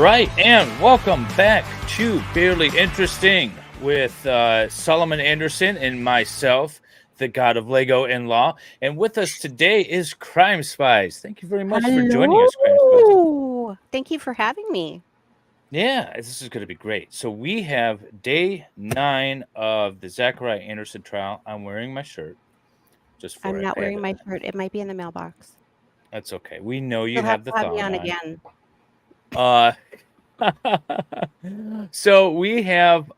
right, and welcome back to Barely Interesting with Solomon Anderson and myself, the god of Lego and law. And with us today is Crime Spies. Thank you very much for joining us, Crime Spies. Thank you for having me. Yeah, this is going to be great. So we have day 9 of the Zachariah Anderson trial. I'm wearing my shirt. I'm not wearing my shirt. It might be in the mailbox. That's okay. We know you You'll have the thong me on again. So we have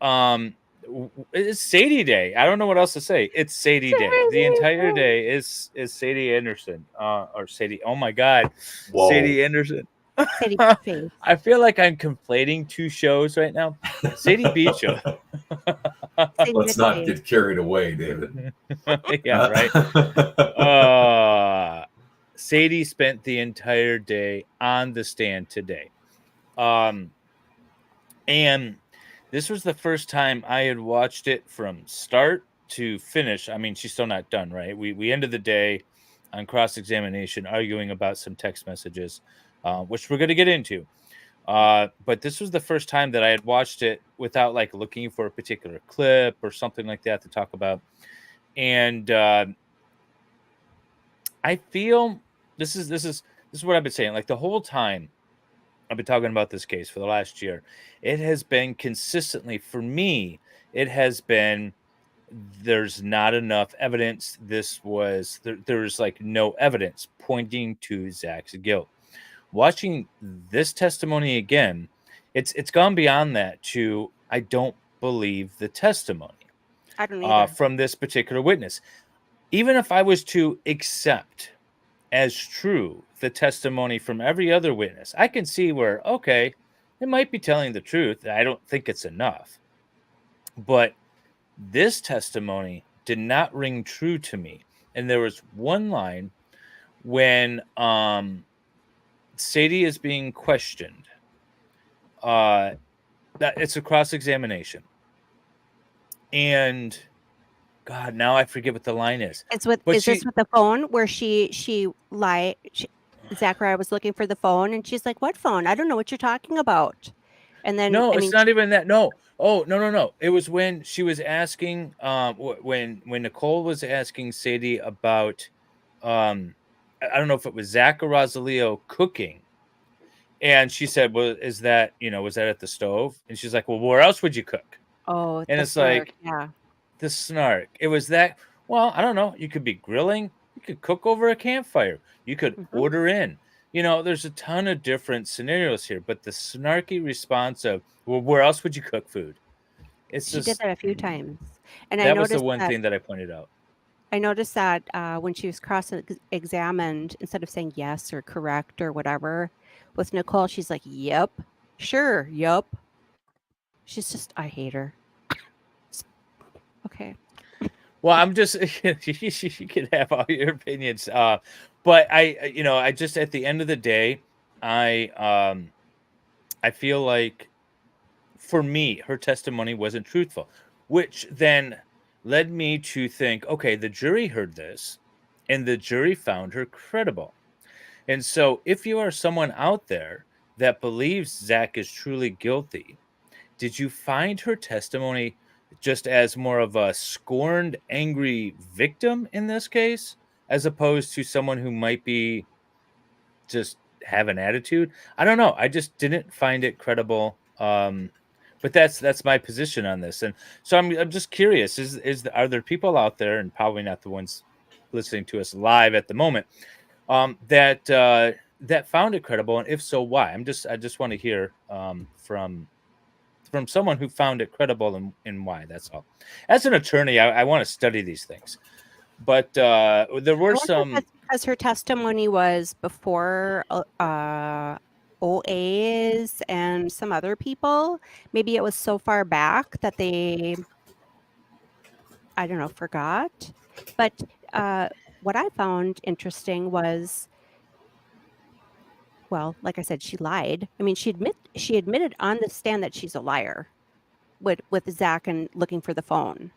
it's Sadie Day. I don't know what else to say. It's Sadie Day. The entire day is Sadie Anderson. Or Sadie. Oh my God. Whoa. Sadie Anderson. Sadie Face. I feel like I'm conflating two shows right now. Sadie Beach show. Let's not get carried away, David. Yeah, right. Sadie spent the entire day on the stand today. And this was the first time I had watched it from start to finish. I mean, she's still not done, right? We ended the day on cross-examination arguing about some text messages, which we're going to get into. But this was the first time that I had watched it without like looking for a particular clip or something like that to talk about. And I feel this is what I've been saying. Like the whole time I've been talking about this case for the last year, it has been consistently, for me, it has been, there's not enough evidence. There's like no evidence pointing to Zach's guilt. Watching this testimony again, it's gone beyond that to, I don't believe the testimony I don't either. from this particular witness. Even if I was to accept as true the testimony from every other witness, I can see where, okay, it might be telling the truth. I don't think it's enough. But this testimony did not ring true to me. And there was one line when Sadie is being questioned. That it's a cross-examination. And God, now I forget what the line is. It's with this with the phone where she lied? Zachariah was looking for the phone, and she's like, "What phone? I don't know what you're talking about." And then it's not even that. No. Oh, no. It was when she was asking, when Nicole was asking Sadie about, I don't know if it was Zach or Rosalio cooking, and she said, "Well, was that at the stove?" And she's like, "Well, where else would you cook?" Oh, and it's like, yeah. The snark. It was that, well, I don't know. You could be grilling. You could cook over a campfire. You could order in. There's a ton of different scenarios here. But the snarky response of, well, where else would you cook food? She did that a few times. And that was the one thing that I pointed out. I noticed that when she was cross-examined, instead of saying yes or correct or whatever, with Nicole, she's like, yep, sure, yep. She's just, I hate her. Okay. Well, I'm just, you can have all your opinions. But I just, at the end of the day, I feel like for me, her testimony wasn't truthful, which then led me to think, okay, the jury heard this and the jury found her credible. And so if you are someone out there that believes Zach is truly guilty, did you find her testimony just as more of a scorned, angry victim in this case, as opposed to someone who might be just have an attitude? I don't know. I just didn't find it credible. But that's my position on this. And so I'm just curious, are there people out there, and probably not the ones listening to us live at the moment, that found it credible? And if so, why? I just want to hear from someone who found it credible and why. That's all. As an attorney, I want to study these things. But there were some... Because her testimony was before OAs and some other people. Maybe it was so far back that they, I don't know, forgot. But what I found interesting was, well, like I said, she lied. I mean, she admitted on the stand that she's a liar with Zach and looking for the phone.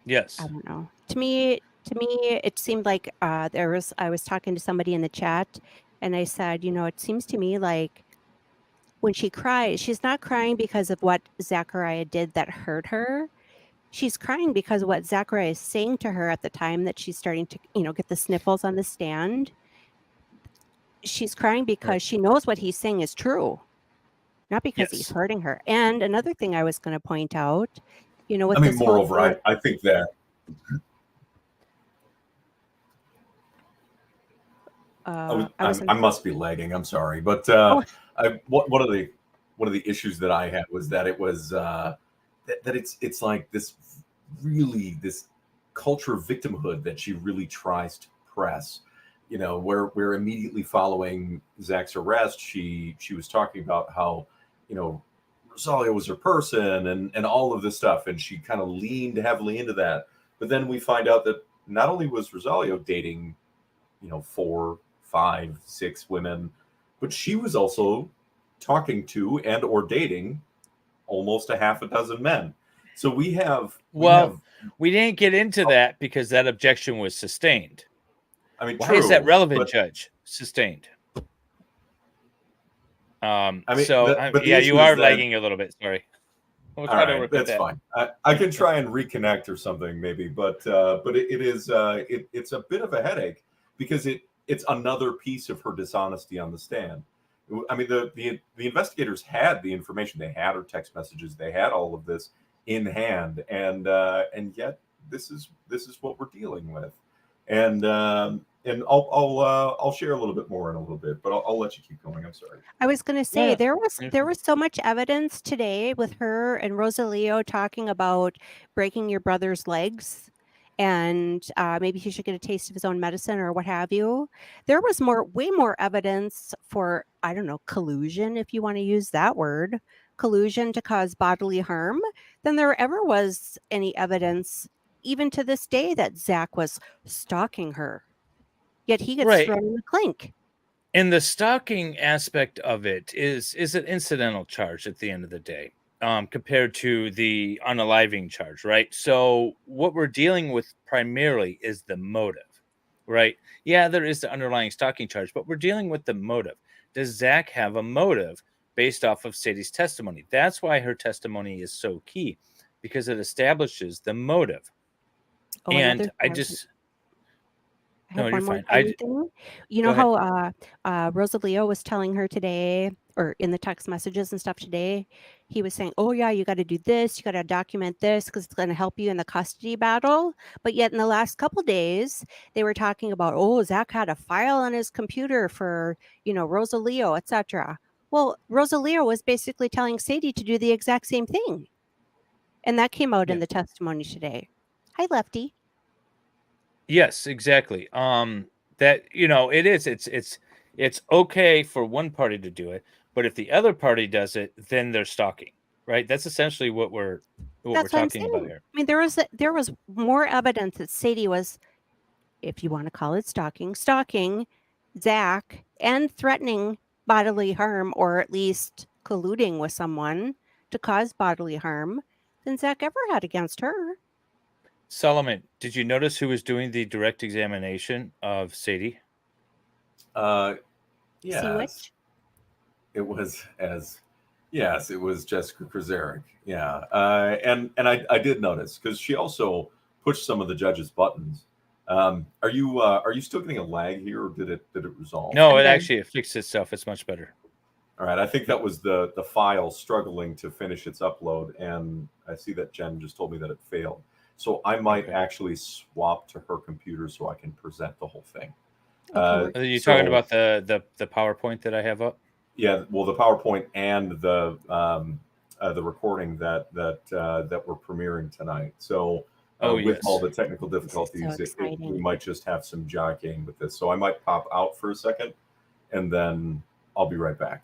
Yes. I don't know. To me, it seemed like I was talking to somebody in the chat, and I said, it seems to me like when she cries, she's not crying because of what Zachariah did that hurt her. She's crying because of what Zachariah is saying to her at the time that she's starting to, get the sniffles on the stand. She's crying because she knows what he's saying is true, not because he's Yes. hurting her. And another thing I was going to point out, with I mean, this whole moreover, thing, I think that I must be lagging. I'm sorry, but one of the issues that I had was that it was that it's like this culture of victimhood that she really tries to press. Where immediately following Zach's arrest, she was talking about how Rosalia was her person and all of this stuff, and she kind of leaned heavily into that. But then we find out that not only was Rosalia dating 4, 5, 6 women, but she was also talking to and or dating almost a half a dozen men. So we didn't get into that because that objection was sustained. I mean, why is that relevant, Judge? Sustained. You are lagging a little bit. Sorry. All right, that's fine. I can try and reconnect or something maybe, but it's a bit of a headache because it's another piece of her dishonesty on the stand. I mean, the investigators had the information. They had her text messages. They had all of this in hand, and yet this is what we're dealing with. And I'll share a little bit more in a little bit, but I'll let you keep going. I'm sorry. I was going to say there was so much evidence today with her and Rosalio talking about breaking your brother's legs, and maybe he should get a taste of his own medicine or what have you. There was way more evidence for, I don't know, collusion, if you want to use that word, collusion to cause bodily harm, than there ever was any evidence, even to this day, that Zach was stalking her. Yet he gets thrown in the clink. And the stalking aspect of it is an incidental charge at the end of the day, compared to the unaliving charge, right? So what we're dealing with primarily is the motive, right? Yeah, there is the underlying stalking charge, but we're dealing with the motive. Does Zach have a motive based off of Sadie's testimony? That's why her testimony is so key, because it establishes the motive. Oh, and I just... No, you're fine. Thing. You know how Rosalio was telling her today, or in the text messages and stuff today, he was saying, oh yeah, you got to do this, you got to document this because it's going to help you in the custody battle. But yet in the last couple days, they were talking about, oh, Zach had a file on his computer for, Rosalio, etc. Well, Rosalio was basically telling Sadie to do the exact same thing. And that came out in the testimony today. Hi, Lefty. Yes, exactly. That it's okay for one party to do it, but if the other party does it, then they're stalking, right? That's essentially what we're talking about here. I mean, there was more evidence that Sadie was, if you want to call it stalking Zach and threatening bodily harm, or at least colluding with someone to cause bodily harm, than Zach ever had against her. Solomon, did you notice who was doing the direct examination of Sadie? Yes. It was Jessica Krasaric. Yeah. And I did notice, because she also pushed some of the judge's buttons. Are you still getting a lag here, or did it resolve? No, it fixed itself. It's much better. All right. I think that was the file struggling to finish its upload, and I see that Jen just told me that it failed. So I might actually swap to her computer so I can present the whole thing. Are you talking about the PowerPoint that I have up? Yeah, well, the PowerPoint and the recording that we're premiering tonight. So with all the technical difficulties, we might just have some jockeying with this. So I might pop out for a second, and then I'll be right back.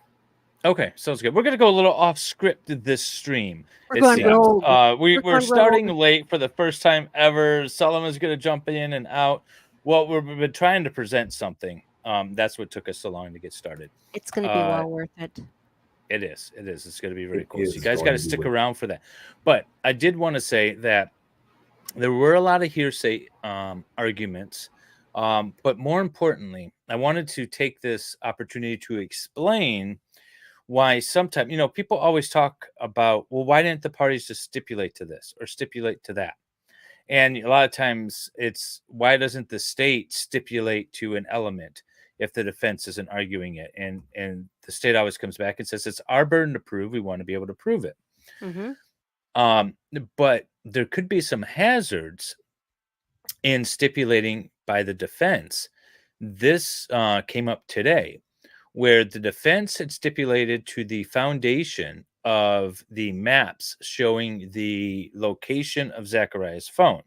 Okay, sounds good. We're going to go a little off script this stream. We're starting late for the first time ever. Solomon's going to jump in and out. Well, we've been trying to present something. That's what took us so long to get started. It's going to be well worth it. It is. It's going to be very cool. So you guys got to stick around for that. But I did want to say that there were a lot of hearsay arguments. But more importantly, I wanted to take this opportunity to explain why sometimes, people always talk about, well, why didn't the parties just stipulate to this or stipulate to that? And a lot of times it's, why doesn't the state stipulate to an element if the defense isn't arguing it? And the state always comes back and says, it's our burden to prove. We want to be able to prove it. But there could be some hazards in stipulating by the defense. This came up today, where the defense had stipulated to the foundation of the maps showing the location of Zachariah's phone.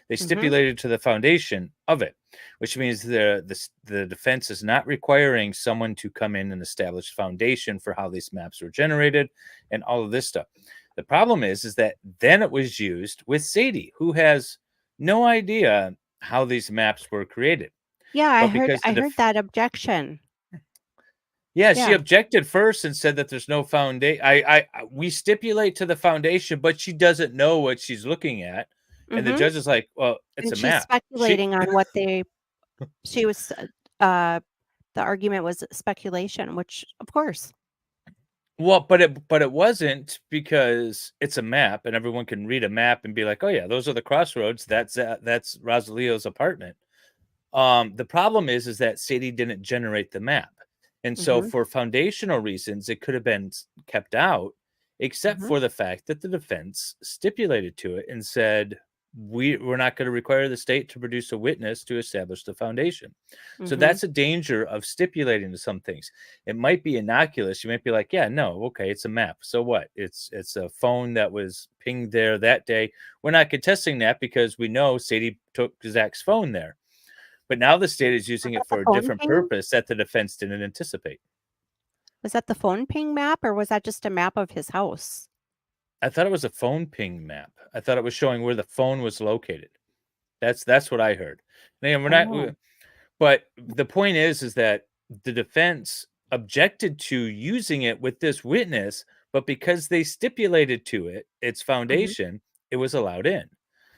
They stipulated to the foundation of it, which means the defense is not requiring someone to come in and establish foundation for how these maps were generated and all of this stuff. The problem is that then it was used with Sadie, who has no idea how these maps were created. Yeah, I heard that objection. Yeah, she objected first and said that there's no foundation. We stipulate to the foundation, but she doesn't know what she's looking at. And the judge is like, well, it's a map. She's speculating on what she was, the argument was speculation, which of course. Well, but it wasn't, because it's a map and everyone can read a map and be like, oh yeah, those are the crossroads. That's Rosalio's apartment. The problem is that Sadie didn't generate the map. And so for foundational reasons, it could have been kept out, except for the fact that the defense stipulated to it and said, we're not going to require the state to produce a witness to establish the foundation. So that's a danger of stipulating to some things. It might be innocuous. You might be like, yeah, no, okay, it's a map. So what? It's a phone that was pinged there that day. We're not contesting that because we know Sadie took Zach's phone there. But now the state is using it for a different purpose that the defense didn't anticipate. Was that the phone ping map, or was that just a map of his house? I thought it was a phone ping map. I thought it was showing where the phone was located. That's what I heard. And we're not. But the point is that the defense objected to using it with this witness, but because they stipulated to it, its foundation, it was allowed in.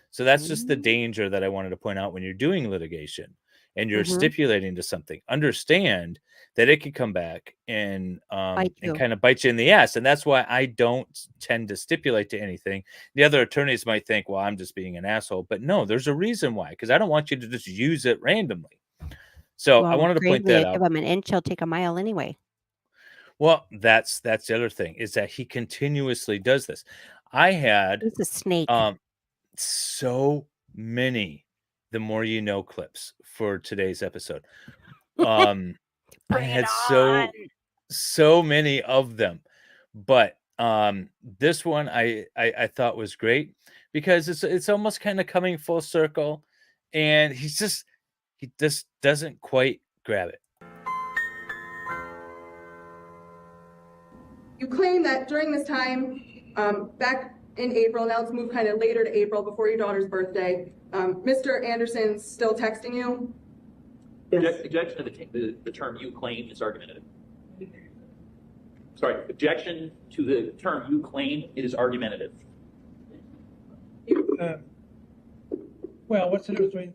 So that's just the danger that I wanted to point out when you're doing litigation and you're stipulating to something. Understand that it could come back and kind of bite you in the ass. And that's why I don't tend to stipulate to anything. The other attorneys might think, well, I'm just being an asshole. But no, there's a reason why, because I don't want you to just use it randomly. So I wanted to point that out. Give him an inch, he'll take a mile anyway. Well, that's the other thing, is that he continuously does this. I had a snake. So many The More You Know clips for today's episode. I had so many of them, but this one I thought was great because it's almost kind of coming full circle, and he just doesn't quite grab it. You claim that during this time, back in April, now let's move kind of later to April, before your daughter's birthday, Mr. Anderson's still texting you? Objection to the term you claim is argumentative. Sorry, objection to the term you claim is argumentative. Well, what's the difference between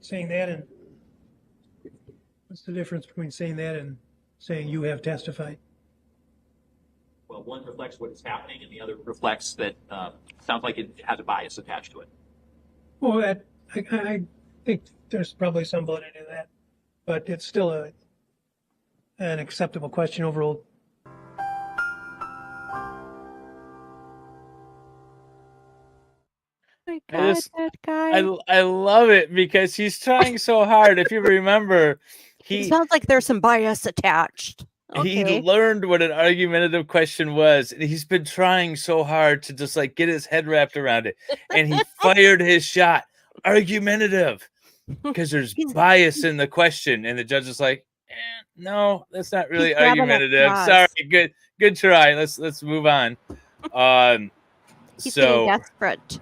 saying that and saying you have testified? Well, one reflects what is happening, and the other reflects that sounds like it has a bias attached to it. Well, I think there's probably some validity to that, but it's still an acceptable question overall. That guy. I love it because he's trying so hard. If you remember, it sounds like there's some bias attached. Okay. He learned what an argumentative question was, and he's been trying so hard to just like get his head wrapped around it. And he fired his shot. Argumentative, because there's bias in the question, and the judge is like, no, that's not really argumentative. Sorry, good try. Let's move on. He's getting desperate.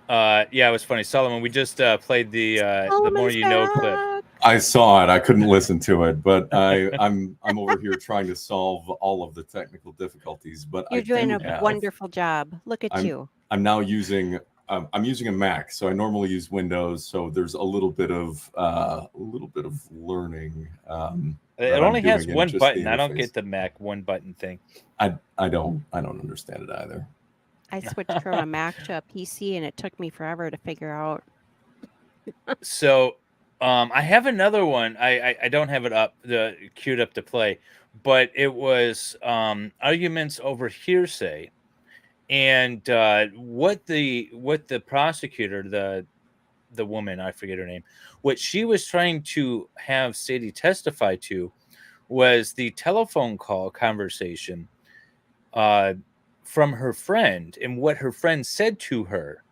Yeah, it was funny, Solomon. We just played the More You Know clip. I saw it. I couldn't listen to it, but I'm over here trying to solve all of the technical difficulties. But you're doing a wonderful job. Look at you. I'm now using I'm using a Mac, so I normally use Windows. So there's a little bit of learning. It that I'm only has doing in one just button. the I don't interface. get the Mac one button thing. I don't understand it either. I switched from a Mac to a PC, and it took me forever to figure out. So I have another one. I don't have it up queued up to play, but it was arguments over hearsay, and what the prosecutor, the woman, I forget her name, what she was trying to have Sadie testify to was the telephone call conversation from her friend and what her friend said to her.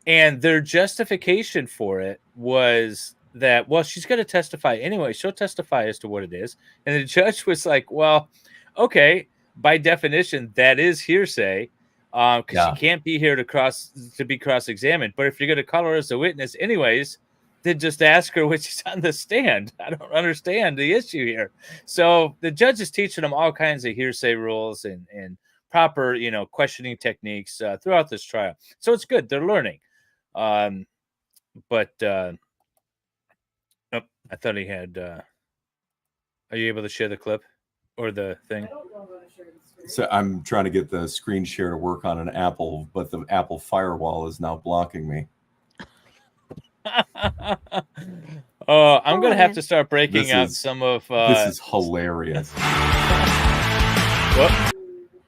And their justification for it was that, well, she's going to testify anyway. She'll testify as to what it is. And the judge was like, well, okay, by definition, that is hearsay because she can't be here to be cross-examined. But if you're going to call her as a witness anyways, then just ask her when she's on the stand. I don't understand the issue here. So the judge is teaching them all kinds of hearsay rules and proper, questioning techniques throughout this trial. So it's good. They're learning. But I thought he had. Are you able to share the clip or the thing? I don't know how to share the screen. So I'm trying to get the screen share to work on an Apple, but the Apple firewall is now blocking me. Oh, I'm gonna have to start breaking This out is- some of. This is hilarious. Whoop,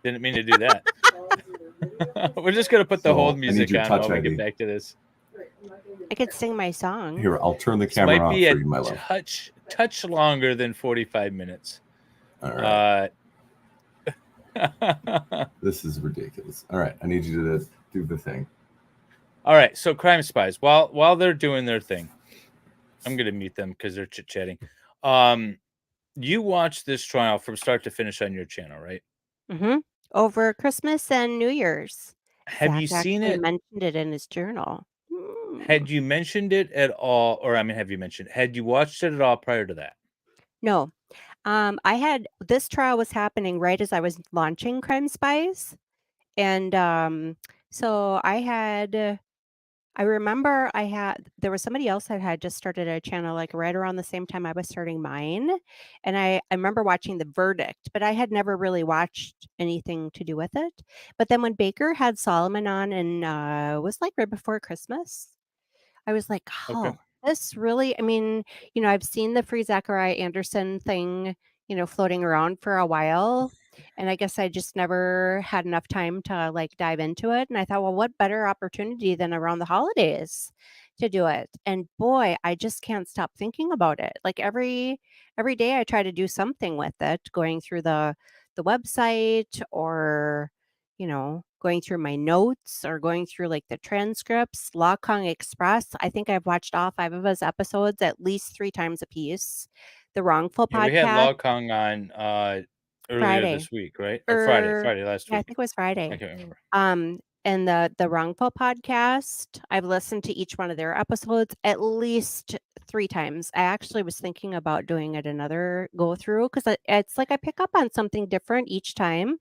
didn't mean to do that. We're just gonna put the So, hold I need music your on touch while we ID. get back to this. Right, I'm not gonna get I could sing my song. Here, I'll turn the This camera might off be for a you, my love. touch longer than 45 minutes. All right. Uh, This is ridiculous. All right, I need you to do the thing. all right, so CrimeSpies. While they're doing their thing, I'm gonna mute them because they're chit-chatting. You watched this trial from start to finish on your channel, right? Mm-hmm. Over Christmas and New Year's. Have you Zach seen actually it? mentioned it in his journal. Had you mentioned it at all, or had you watched it at all prior to that? No. This trial was happening right as I was launching CrimeSpies. And so I remember there was somebody else that had just started a channel like right around the same time I was starting mine. And I remember watching The Verdict, but I had never really watched anything to do with it. But then when Baker had Solomon on and it was like right before Christmas, I was like, Okay. oh, this really, I mean, I've seen the Free Zachariah Anderson thing, floating around for a while. And I guess I just never had enough time to like dive into it. And I thought, well, what better opportunity than around the holidays to do it? And boy, I just can't stop thinking about it. Like every day I try to do something with it, going through the website or going through my notes or going through like the transcripts. Law Kong Express. I think I've watched all 5 of his episodes at least 3 times a piece. The Wrongful Yeah, we had Podcast. Law Kong on earlier Friday. this week, right? Or Friday last Yeah, I week. think it was I Friday. can't remember. And the Wrongful Podcast, I've listened to each one of their episodes at least 3 times. I actually was thinking about doing it another go through because it's like I pick up on something different each time.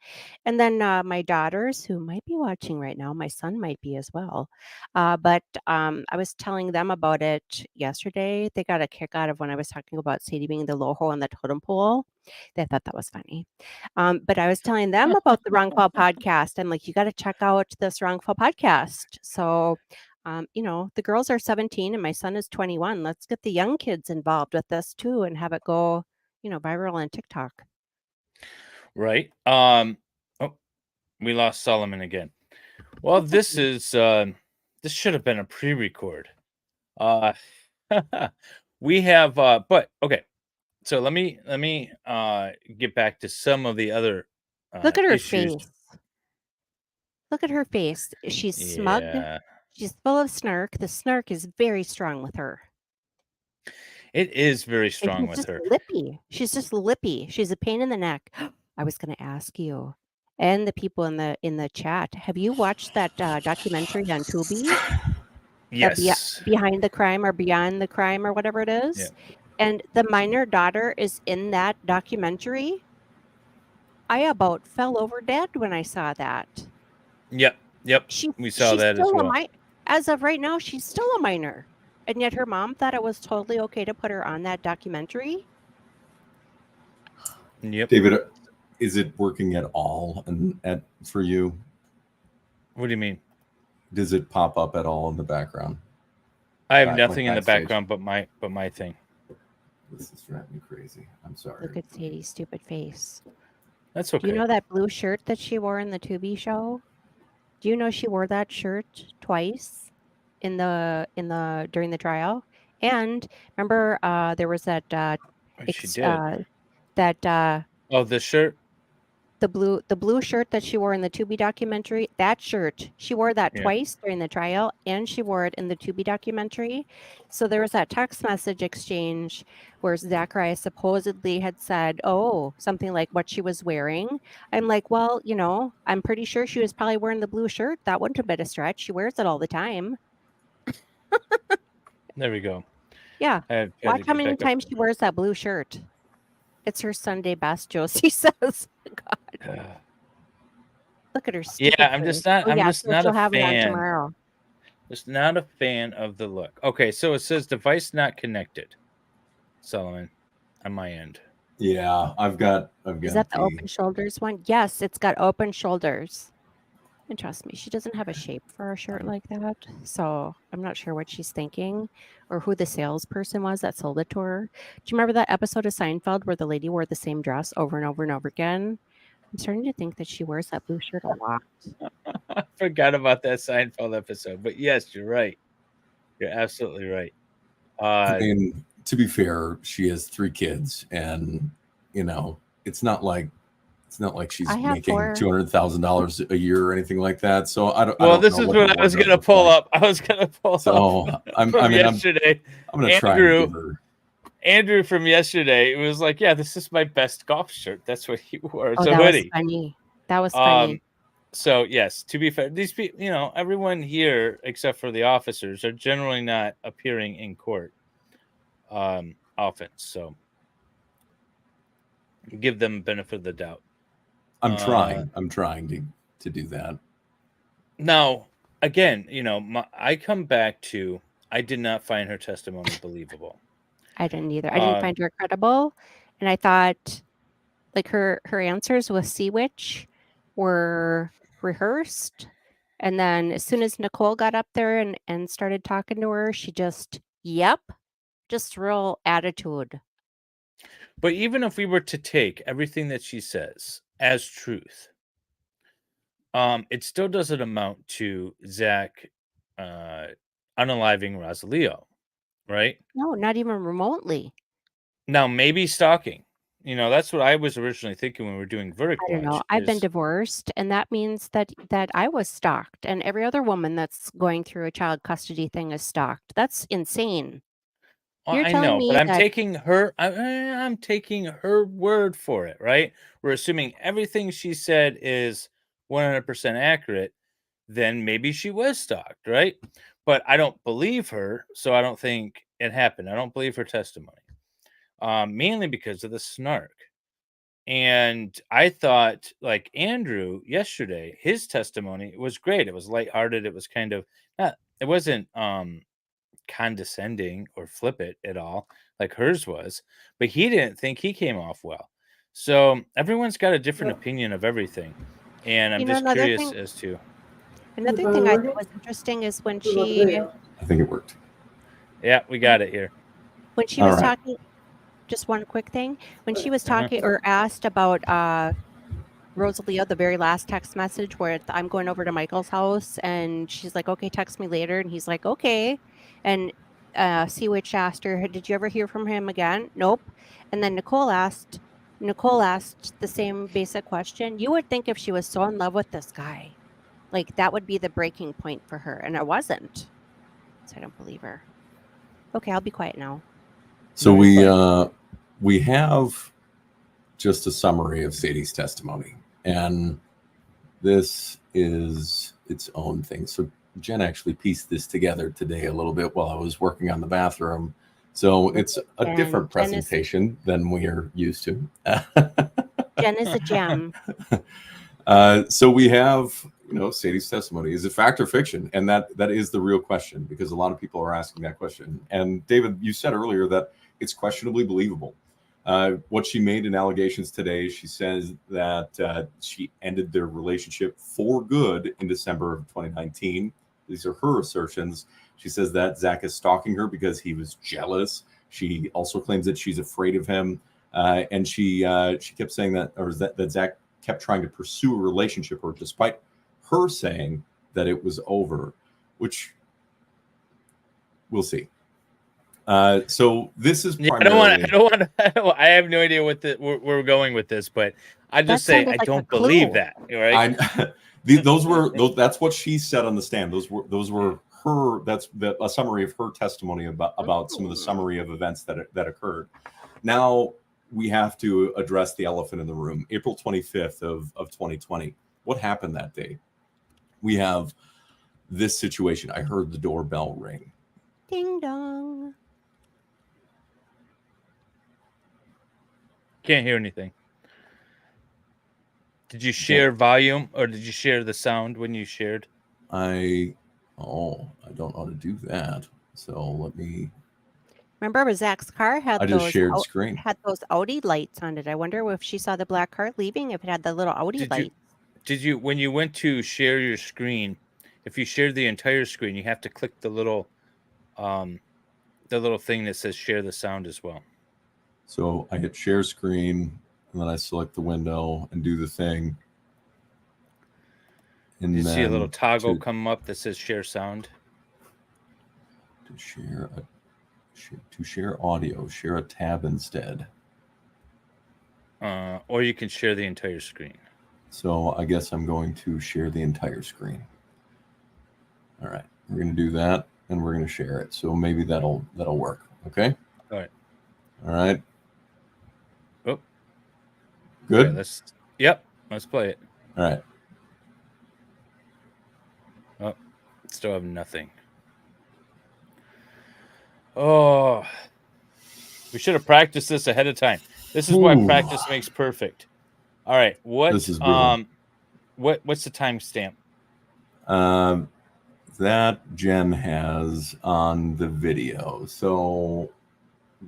And then my daughters, who might be watching right now, my son might be as well. But I was telling them about it yesterday. They got a kick out of when I was talking about Sadie being the low hole in the totem pole. They thought that was funny. But I was telling them about the Wrongful Podcast. I'm like, you got to check out this Wrongful Podcast. So, the girls are 17 and my son is 21. Let's get the young kids involved with this too and have it go, viral on TikTok. Right. Oh, we lost Solomon again. Well, this is this should have been a pre-record. We have but okay. So let me get back to some of the other Look at her issues. face. Look at her face. She's smug. Yeah. She's full of snark. The snark is very strong with her. It is very And strong she's with just her. lippy. She's just lippy. She's a pain in the neck. I was going to ask you and the people in the chat. Have you watched that documentary on Tubi? Yes. Behind the Crime or Beyond the Crime or whatever it is. Yeah. And the minor daughter is in that documentary. I about fell over dead when I saw that. Yep. She, We saw she's that as still well. As of right now, she's still a minor. And yet her mom thought it was totally okay to put her on that documentary. Yep. David, is it working at all for you? What do you mean? Does it pop up at all in the background? I have Like nothing in the backstage? background but my thing. This is driving me crazy. I'm sorry. Look at Sadie's stupid face. That's Do okay. you know that blue shirt that she wore in the Tubi show? Do you know she wore that shirt twice in the during the trial? And remember, there was that She did. Oh, the shirt. the blue shirt that she wore in the Tubi documentary. That shirt, she wore that Yeah. twice during the trial, and she wore it in the Tubi documentary. So there was that text message exchange where Zachariah supposedly had said, "Oh, something like what she was wearing." I'm like, well, I'm pretty sure she was probably wearing the blue shirt. That wouldn't have been a stretch. She wears it all the time. There we go. Yeah. I had to Watch get how many back up. times she wears that blue shirt. It's her Sunday best, Josie says. God. Look at her. Yeah, stupid I'm just face. not. Oh, I'm yeah, just so not she'll a have it on fan. tomorrow. Just not a fan of the look. Okay, so it says device not connected. Solomon, on my end. Yeah, I've got. Is that the open shoulders one? Yes, it's got open shoulders. And trust me, she doesn't have a shape for a shirt like that. So I'm not sure what she's thinking or who the salesperson was that sold it to her. Do you remember that episode of Seinfeld where the lady wore the same dress over and over and over again? I'm starting to think that she wears that blue shirt a lot. I forgot about that Seinfeld episode, but yes, you're right. You're absolutely right. I mean, to be fair, she has 3 kids, and it's not like she's I have making 4. $200,000 a year or anything like that. So I don't. Well, I don't this know is what what her I was wardrobe gonna looks pull like. up. I was gonna pull So up I'm yesterday. gonna try and give her. Andrew from yesterday was like, "Yeah, this is my best golf shirt." That's what he wore. It's Oh, a that was hoodie. funny. That was funny. So yes, to be fair, these people, everyone here except for the officers are generally not appearing in court often. So give them benefit of the doubt. I'm trying to do that. Now, again, I come back to I did not find her testimony believable. I didn't either. I didn't find her credible, and I thought like her answers with Sea Witch were rehearsed, and then as soon as Nicole got up there and started talking to her, she just real attitude. But even if we were to take everything that she says as truth, it still doesn't amount to Zach unaliving Rosalio, right? No, not even remotely. Now, maybe stalking. That's what I was originally thinking when we were doing verdict I don't know. watch. I've been divorced, and that means that I was stalked, and every other woman that's going through a child custody thing is stalked. That's insane. Well, You're I telling know, me but I'm that taking her. I'm taking her word for it, right? We're assuming everything she said is 100% accurate. Then maybe she was stalked, right? But I don't believe her, so I don't think it happened. I don't believe her testimony, mainly because of the snark. And I thought, like Andrew yesterday, his testimony was great. It was lighthearted. It was kind of not. It wasn't condescending or flippant at all, like hers was. But he didn't think he came off well. So everyone's got a different opinion of everything, and I'm just another curious thing. as to. Another thing I thought was interesting is when she I think it worked. Yeah, we got it here. when she All was right. talking. Just one quick thing. When she was talking or asked about Rosalia, the very last text message where I'm going over to Michael's house, and she's like, "Okay, text me later," and he's like, "Okay," and Sea Witch asked her, "Did you ever hear from him again?" Nope. And then Nicole asked the same basic question. You would think if she was so in love with this guy, like that would be the breaking point for her, and it wasn't. So I don't believe her. Okay, I'll be quiet now. So we have just a summary of Sadie's testimony, and this is its own thing. So Jen actually pieced this together today a little bit while I was working on the bathroom. So it's a different presentation than we are used to. Jen is a gem. So we have, Sadie's testimony, is it fact or fiction? And that is the real question, because a lot of people are asking that question. And David, you said earlier that it's questionably believable. What she made in allegations today, she says that she ended their relationship for good in December of 2019. These are her assertions. She says that Zach is stalking her because he was jealous. She also claims that she's afraid of him. And she kept saying that Zach kept trying to pursue a relationship with her, despite her saying that it was over, which we'll see. So this is primarily. I have no idea what we're going with this, but I just say I don't believe that. Right? That's what she said on the stand. Those were her. That's a summary of her testimony about some of the summary of events that occurred. Now we have to address the elephant in the room. April 25th of 2020. What happened that day? We have this situation. I heard the doorbell ring. Ding dong. Can't hear anything. Did you share volume, or did you share the sound when you shared? I don't know how to do that. So let me. Remember, Zach's car had I just shared screen. Had those Audi lights on it. I wonder if she saw the black car leaving, if it had the little Audi light. Did you, when you went to share your screen, if you shared the entire screen, you have to click the little thing that says share the sound as well. So I hit share screen, and then I select the window and do the thing. And you then see a little toggle come up that says share sound. To share audio, share a tab instead. Or you can share the entire screen. So I guess I'm going to share the entire screen. All right, we're going to do that, and we're going to share it. So maybe that'll work. Okay. All right. All right. Oh. Good. Okay, let's play it. All right. Oh, still have nothing. Oh, we should have practiced this ahead of time. This is why practice makes perfect. All right, This is brutal. What's the timestamp? That Jen has on the video, so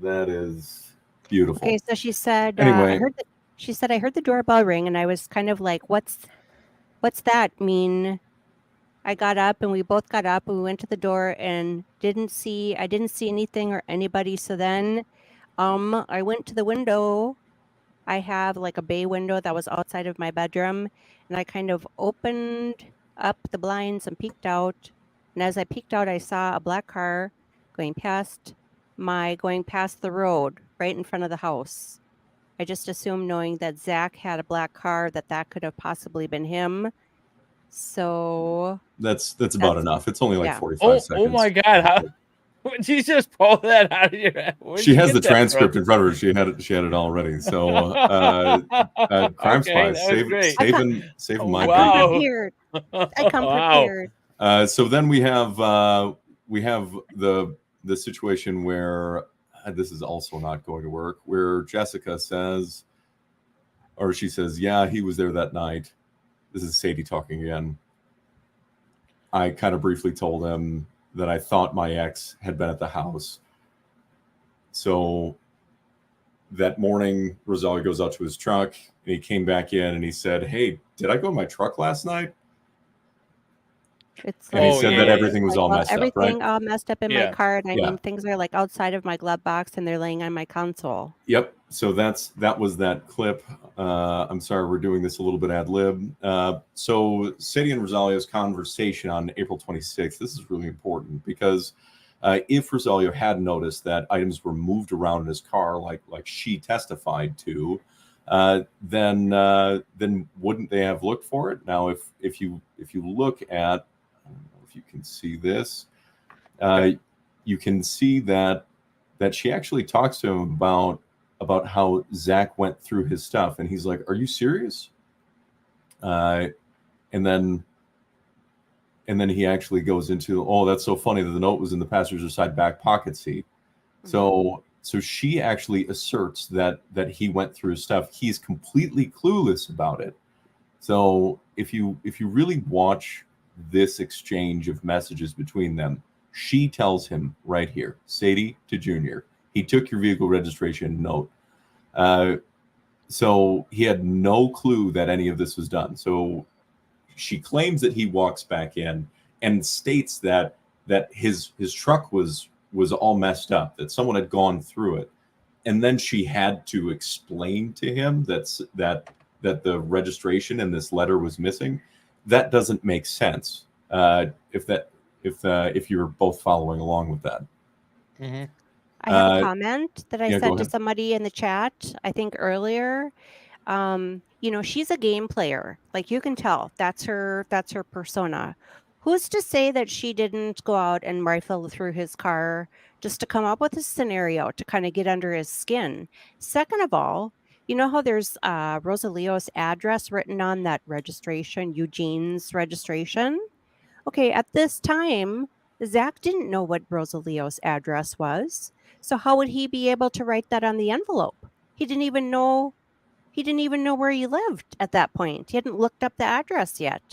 that is beautiful. Okay, so she said. Anyway, I heard the doorbell ring, and I was kind of like, "What's that mean?" I got up, and we both got up, and we went to the door, and I didn't see anything or anybody. So then, I went to the window. I have like a bay window that was outside of my bedroom, and I kind of opened up the blinds and peeked out. And as I peeked out, I saw a black car going past the road right in front of the house. I just assumed, knowing that Zach had a black car, that could have possibly been him. So that's about enough. It's only like 45 seconds. Oh my God! How did you just pull that out of your head? She has the transcript in front of her. She had it already. So CrimeSpies, saving my prepared. I come prepared. So then we have the situation where this is also not going to work, where Jessica says, or she says, yeah, he was there that night. This is Sadie talking again. I kind of briefly told him that I thought my ex had been at the house. So that morning, Rosalia goes out to his truck, and he came back in and he said, hey, did I go in my truck last night? And he said that everything was all messed up, right? Everything all messed up in my car, and I mean, things are like outside of my glove box, and they're laying on my console. Yep. So that was that clip. I'm sorry, we're doing this a little bit ad lib. So Sadie and Rosalia's conversation on April 26th. This is really important because if Rosalia had noticed that items were moved around in his car, like she testified to, then wouldn't they have looked for it? Now, if you look at, I don't know if you can see this, you can see that she actually talks to him about how Zach went through his stuff, and he's like, "Are you serious?" And then he actually goes into, "Oh, that's so funny that the note was in the passenger side back pocket seat." Mm-hmm. So she actually asserts that he went through his stuff. He's completely clueless about it. So if you really watch this exchange of messages between them, she tells him right here, Sadie to Junior, he took your vehicle registration note. So he had no clue that any of this was done. So she claims that he walks back in and states that his truck was all messed up, that someone had gone through it. And then she had to explain to him that the registration in this letter was missing. That doesn't make sense. If you're both following along with that. Mm-hmm. I have a comment that I yeah, go said to ahead. somebody in the chat, I think earlier. She's a game player. Like, you can tell that's her persona. Who's to say that she didn't go out and rifle through his car just to come up with a scenario to kind of get under his skin? Second of all, you know how there's Rosalio's address written on that registration, Eugene's registration? Okay, at this time, Zach didn't know what Rosalio's address was. So how would he be able to write that on the envelope? He didn't even know where he lived at that point. He hadn't looked up the address yet.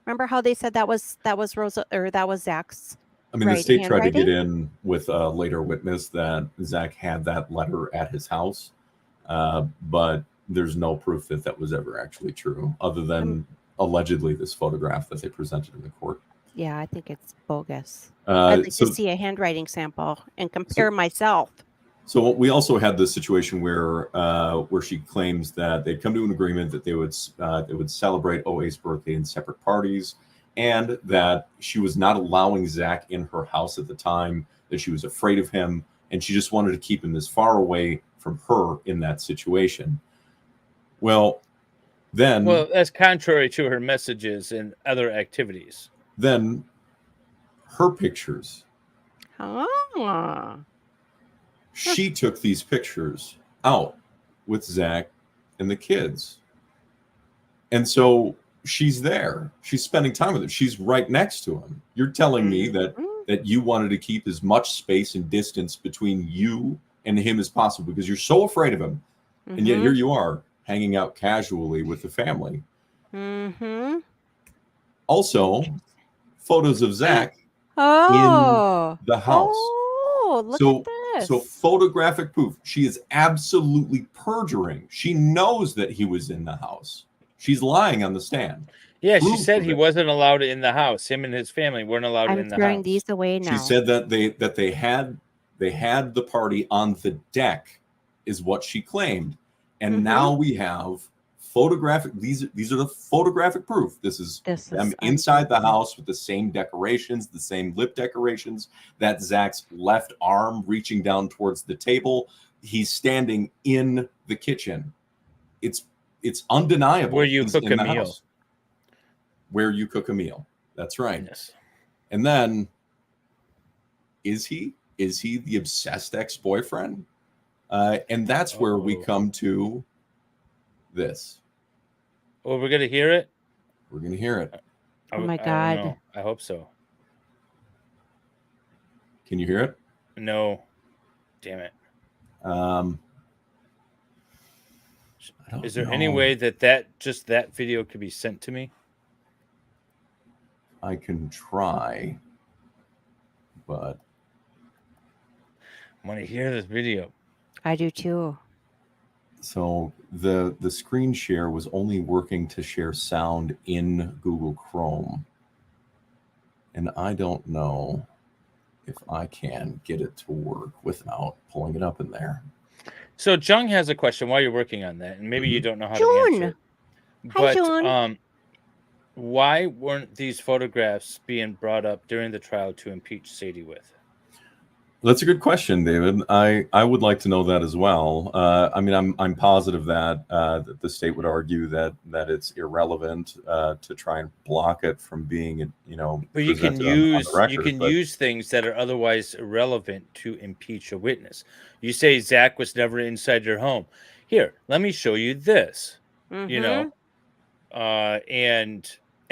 Remember how they said that was Rosa, or that was Zach's? I mean, the state tried to get handwriting? in with a later witness that Zach had that letter at his house, but there's no proof that was ever actually true, other than allegedly this photograph that they presented in the court. Yeah, I think it's bogus. I'd like So to see a handwriting sample and compare myself. So we also had this situation where she claims that they'd come to an agreement that they would celebrate OA's birthday in separate parties, and that she was not allowing Zach in her house at the time, that she was afraid of him, and she just wanted to keep him as far away from her in that situation. Well, that's contrary to her messages and other activities. Then her pictures. Oh. She took these pictures out with Zach and the kids. And so she's there. She's spending time with him. She's right next to him. You're telling me that you wanted to keep as much space and distance between you and him as possible because you're so afraid of him. Mm-hmm. And yet here you are hanging out casually with the family. Mm-hmm. Also, photos of Zach in the house. Oh, look at this. So photographic proof. She is absolutely perjuring. She knows that he was in the house. She's lying on the stand. Yeah, she said he wasn't allowed in the house. Him and his family weren't allowed in the house. I'm throwing these away now. She said that they had the party on the deck, is what she claimed. And now we have photographic. These are the photographic proof. This is them inside the house with the same decorations, the same lip decorations. That Zach's left arm reaching down towards the table. He's standing in the kitchen. It's undeniable. Where you cook a meal. House. Where you cook a meal. That's right. Yes. And then, is he the obsessed ex-boyfriend? And that's where we come to this. Oh, we're gonna hear it. We're gonna hear it. Oh my God! I hope so. Can you hear it? No. Damn it. Is there any way that video could be sent to me? I can try, but I want to hear this video. I do too. So the screen share was only working to share sound in Google Chrome. And I don't know if I can get it to work without pulling it up in there. So Jung has a question while you're working on that, and maybe you don't know how to answer it. Hi, but June. why weren't these photographs being brought up during the trial to impeach Sadie with? That's a good question, David. I would like to know that as well. I mean, I'm positive that the state would argue that it's irrelevant to try and block it from being, But you can use things that are otherwise irrelevant to impeach a witness. You say Zach was never inside your home. Here, let me show you this. And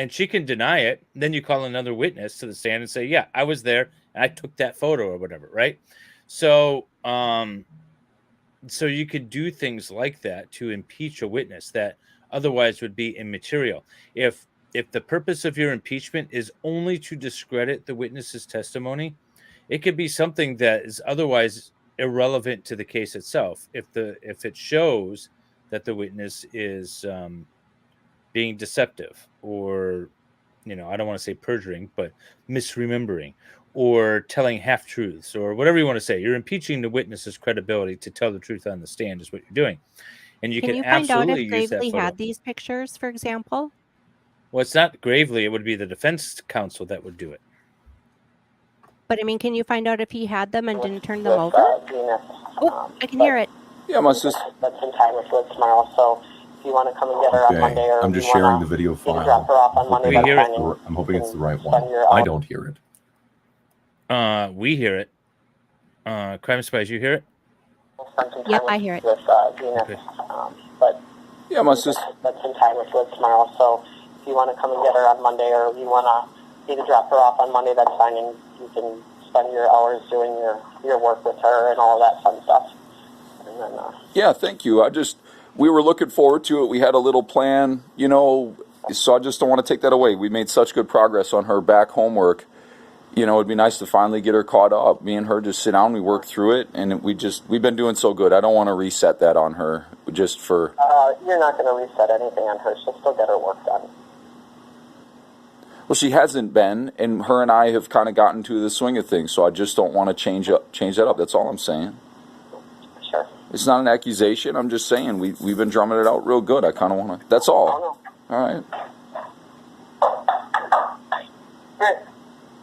she can deny it. Then you call another witness to the stand and say, yeah, I was there and I took that photo or whatever. Right. So, so you could do things like that to impeach a witness that Otherwise, would be immaterial. If the purpose of your impeachment is only to discredit the witness's testimony, it could be something that is otherwise irrelevant to the case itself. If it shows that the witness is being deceptive, or I don't want to say perjuring, but misremembering, or telling half truths, or whatever you want to say, you're impeaching the witness's credibility to tell the truth on the stand is what you're doing, and you Can can you find out absolutely if use that Gravely photo. had these pictures, for example? Well, it's not Gravely; it would be the defense counsel that would do it. But I mean, can you find out if he had them and didn't turn them over? Oh, I can hear it. Yeah, my sister. That's in time for tomorrow, so if you want to come and get her on Monday, or I'm if just you sharing wanna, the video you can file. drop her off on Monday. We that's hear fine, it. and I'm hoping it's the right spend one. your I hour. don't hear it. We hear it. CrimeSpies, you hear it? Spend some time Yep, with, I hear it. with Venus. Okay. But Yeah, my sister. that's in time for tomorrow, so if you want to come and get her on Monday, or you want to drop her off on Monday, that's fine, and you can spend your hours doing your work with her and all that fun stuff. And then, Yeah, thank you. We were looking forward to it. We had a little plan, so I just don't want to take that away. We made such good progress on her back homework. It'd be nice to finally get her caught up. Me and her just sit down, we work through it, and we've been doing so good. I don't want to reset that on her just for... you're not going to reset anything on her. She'll still get her work done. Well, she hasn't been, and her and I have kind of gotten to the swing of things, so I just don't want to change that up. That's all I'm saying. Sure. It's not an accusation. I'm just saying we've been drumming it out real good. I kind of want to... That's all. All right.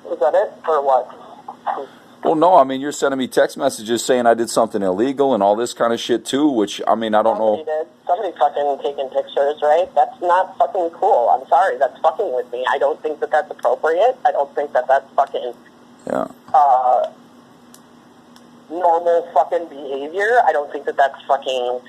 Is that it, or what? Well, no, I mean, you're sending me text messages saying I did something illegal and all this kind of shit, too, which, I mean, I don't know. Somebody fucking taking pictures, right? That's not fucking cool. I'm sorry. That's fucking with me. I don't think that that's appropriate. I don't think that that's fucking... Yeah. Normal fucking behavior. I don't think that that's fucking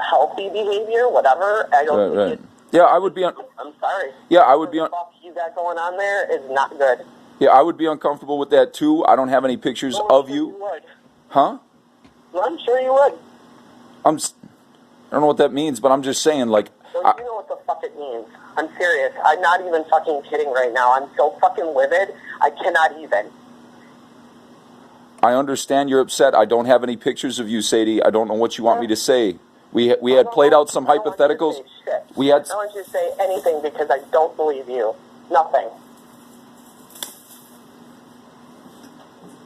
healthy behavior, whatever. I don't think it's... Yeah, I would be... I'm sorry. Yeah, I would be... What the fuck you got going on there is not good. Yeah, I would be uncomfortable with that, too. I don't have any pictures of you. You would. Huh? Well, I'm sure you would. I don't know what that means, but I'm just saying, like... Well, you know what the fuck it means. I'm serious. I'm not even fucking kidding right now. I'm so fucking livid, I cannot even. I understand you're upset. I don't have any pictures of you, Sadie. I don't know what you want me to say. We had played out some hypotheticals. We had... I don't want you to say anything because I don't believe you. Nothing.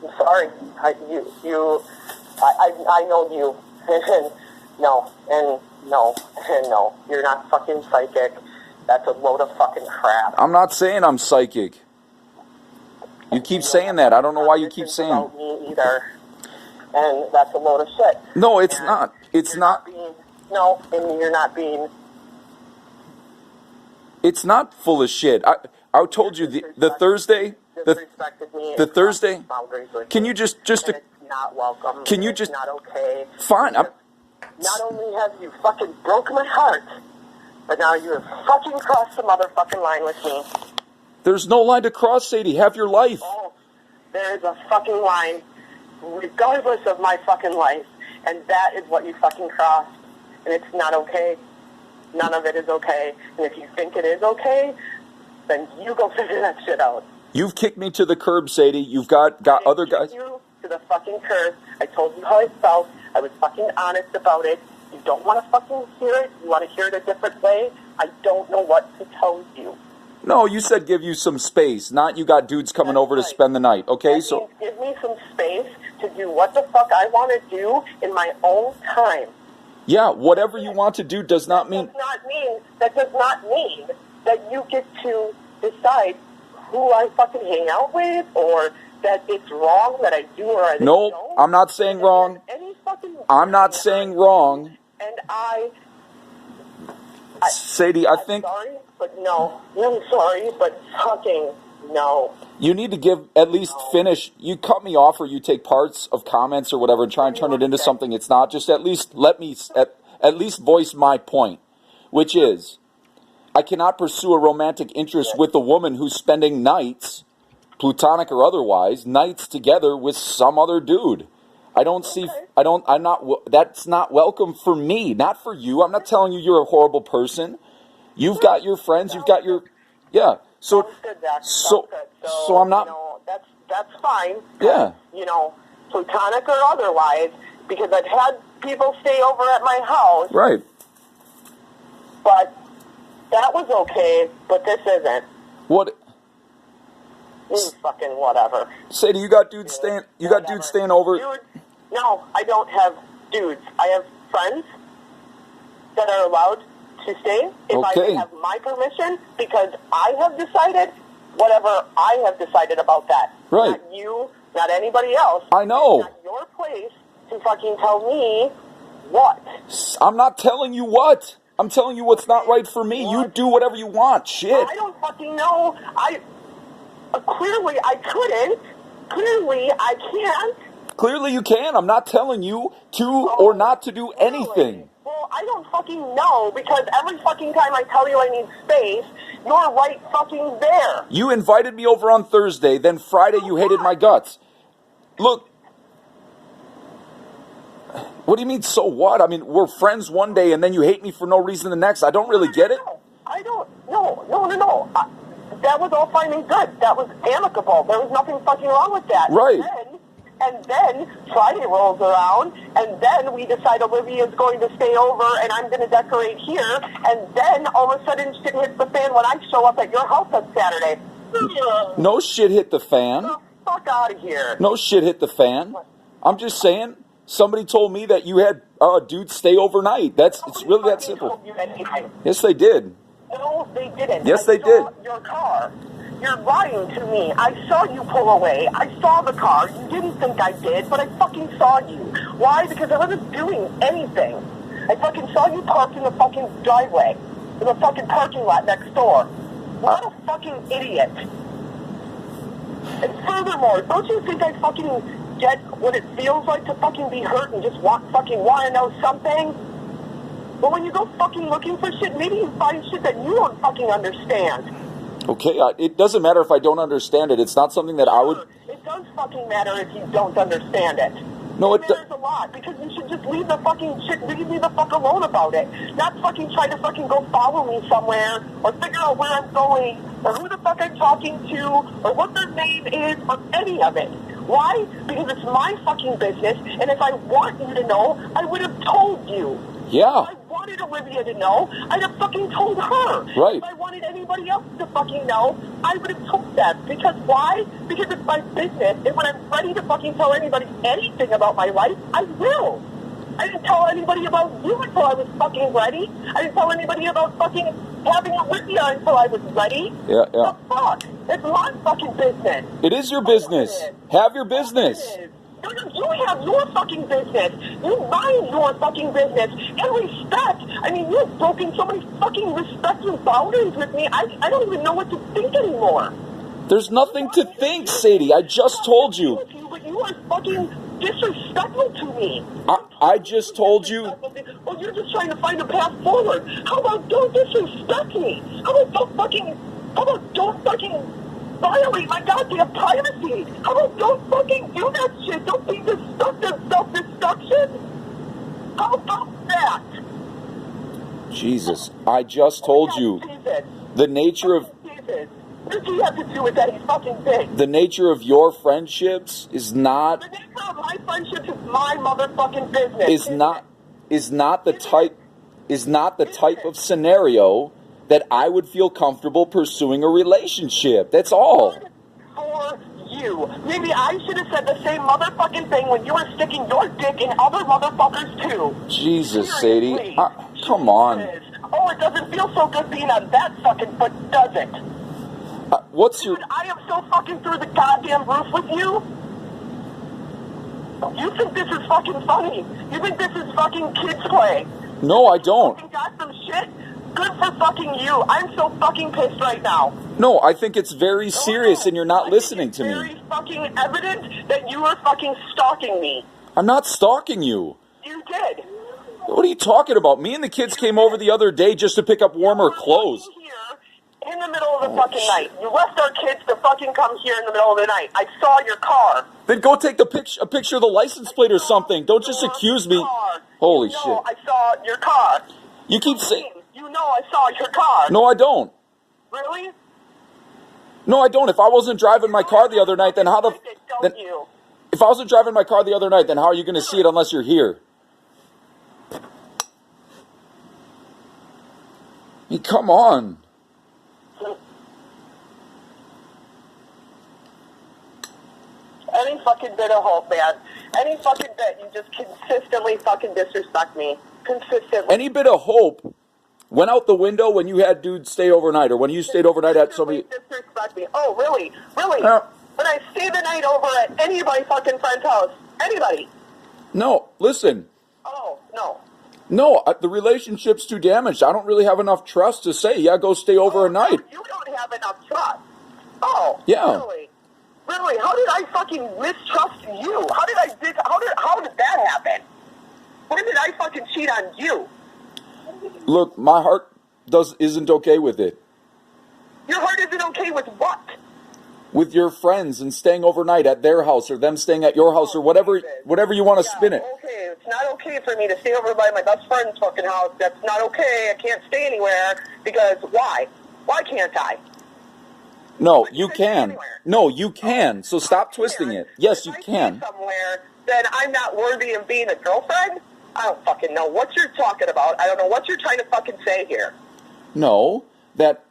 I'm sorry. I know you. No. You're not fucking psychic. That's a load of fucking crap. I'm not saying I'm psychic. You keep saying that. I don't know why you keep saying about me either. And that's a load of shit. No, it's not. It's not. And you're not being... It's not full of shit. I told you the Thursday... The Thursday... Can you just... It's not welcome. Can you It's just... not okay. Fine. Not only have you fucking broke my heart, but now you have fucking crossed the motherfucking line with me. There's no line to cross, Sadie. Have your life. Oh, there is a fucking line, regardless of my fucking life, and that is what you fucking crossed, and it's not okay. None of it is okay, and if you think it is okay, then you go figure that shit out. You've kicked me to the curb, Sadie. You've got other guys. You to the fucking curb. I told you how I felt. I was fucking honest about it. You don't want to fucking hear it. You want to hear it a different way. I don't know what to tell you. No, you said give you some space, not you got dudes coming over to spend the night. Okay, That so means give me some space to do what the fuck I want to do in my own time. yeah, whatever you want to do does not mean. That does not mean that you get to decide who I fucking hang out with, or that it's wrong that I do or I No, don't. I'm not saying wrong. I'm not saying wrong. And Sadie, I think I'm sorry, but no. I'm sorry, but fucking no. you need to give at least finish. You cut me off, or you take parts of comments or whatever and try and turn it into something it's not. Just at least let me at least voice my point, which is I cannot pursue a romantic interest with a woman who's spending nights, plutonic or otherwise, nights together with some other dude. That's not welcome for me, not for you. I'm not telling you you're a horrible person. You've got your friends. You've got your, yeah. So, Sounds good, Zach. so, Sounds good. so I'm not. You know, that's fine. Yeah. You know, platonic or otherwise, because I've had people stay over at my house. Right. But that was okay, but this isn't. What? Fucking whatever. Sadie, you got dudes staying. You got dudes staying over. Dude, no, I don't have dudes. I have friends that are allowed to stay if Okay. I have my permission, because I have decided whatever I have decided about that. Right. Not you, not anybody else. I know. It's not your place to fucking tell me what. I'm not telling you what. I'm telling you what's not right for me. You do whatever you want. Shit. I don't fucking know. Clearly I couldn't. Clearly I can't. Clearly you can. I'm not telling you to or not to do anything. Well, I don't fucking know, because every fucking time I tell you I need space, you're right fucking there. You invited me over on Thursday, then Friday you hated my guts. Look. What do you mean, so what? I mean, we're friends one day and then you hate me for no reason the next. I don't really get it. I don't. No. That was all fine and good. That was amicable. There was nothing fucking wrong with that. Right. And then Friday rolls around, and then we decide Olivia's going to stay over, and I'm going to decorate here, and then all of a sudden shit hits the fan when I show up at your house on Saturday. No shit hit the fan. Get the fuck out of here. No shit hit the fan. I'm just saying, somebody told me that you had dudes stay overnight. It's really that simple. Yes, they did. No, they didn't. Yes, they did. Your car. You're lying to me. I saw you pull away. I saw the car. You didn't think I did, but I fucking saw you. Why? Because I wasn't doing anything. I fucking saw you parked in the fucking driveway, in the fucking parking lot next door. What a fucking idiot. And furthermore, don't you think I fucking get what it feels like to fucking be hurt and just want to know something? But when you go fucking looking for shit, maybe you find shit that you don't fucking understand. Okay, it doesn't matter if I don't understand it. It's not something that I would... It does fucking matter if you don't understand it. No, it matters a lot, because you should just leave the fucking shit, leave me the fuck alone about it. Not fucking try to fucking go follow me somewhere, or figure out where I'm going, or who the fuck I'm talking to, or what their name is, or any of it. Why? Because it's my fucking business, and if I want you to know, I would have told you. Yeah. If I wanted Olivia to know, I'd have fucking told her. Right. If I wanted anybody else to fucking know, I would have told them. Because why? Because it's my business, and when I'm ready to fucking tell anybody anything about my life, I will. I didn't tell anybody about you until I was fucking ready. I didn't tell anybody about fucking having Olivia until I was ready. Yeah. The fuck? It's my fucking business. It is your business. Have your business. You have your fucking business. You mind your fucking business. And respect. I mean, you've broken so many fucking respectful boundaries with me. I don't even know what to think anymore. There's nothing to think, Sadie. I just told you. But you are fucking disrespectful to me. I just told you. Well, you're just trying to find a path forward. How about don't disrespect me? How about don't fucking violate my goddamn privacy? How about don't fucking do that shit? Don't be destructive, self-destruction. How about that? Jesus, I just told you. The nature of... What does he have to do with that? He's fucking big. The nature of your friendships is not... The nature of my friendships is my motherfucking business. Is not the type of scenario that I would feel comfortable pursuing a relationship. That's all. Good for you. Maybe I should have said the same motherfucking thing when you were sticking your dick in other motherfuckers too. Jesus, Sadie. Come on. Oh, it doesn't feel so good being on that fucking foot, does it? Dude, I am so fucking through the goddamn roof with you. You think this is fucking funny? You think this is fucking kids play? No, I don't. You got some shit? Good for fucking you. I'm so fucking pissed right now. No, I think it's very serious and you're not listening to me. It's very fucking evident that you are fucking stalking me. I'm not stalking you. You did. What are you talking about? Me and the kids came over the other day just to pick up warmer clothes. In the middle of the fucking night. You left our kids to fucking come here in the middle of the night. I saw your car. Then go take a picture of the license plate or something. Don't just accuse me. Holy shit. I saw your car. You keep saying... You no, I saw your car. No, I don't. Really? No, I don't. If I wasn't driving my car the other night, then how the... Then, Don't you? if I wasn't driving my car the other night, then how are you going to see it unless you're here? I mean, come on. Any fucking bit of hope, man. Any fucking bit. You just consistently fucking disrespect me. Consistently. Any bit of hope went out the window when you had dudes stay overnight, or when you stayed overnight at somebody... Disrespect me. Oh, really? Really? Uh, When I stay the night over at any of my fucking friend's house. Anybody. No, listen. Oh, no. No, the relationship's too damaged. I don't really have enough trust to say, yeah, go stay over a night. You don't have enough trust. Oh, Yeah. Really? Really? How did I fucking mistrust you? How did that happen? When did I fucking cheat on you? Look, my heart isn't okay with it. Your heart isn't okay with what? With your friends and staying overnight at their house, or them staying at your house, or whatever you want to spin it. Okay, it's not okay for me to stay over by my best friend's fucking house. That's not okay. I can't stay anywhere because why? Why can't I? No, you can. No, you can. So stop twisting it. Yes, you can. Somewhere, then I'm not worthy of being a girlfriend? I don't fucking know what you're talking about. I don't know what you're trying to fucking say here. No, that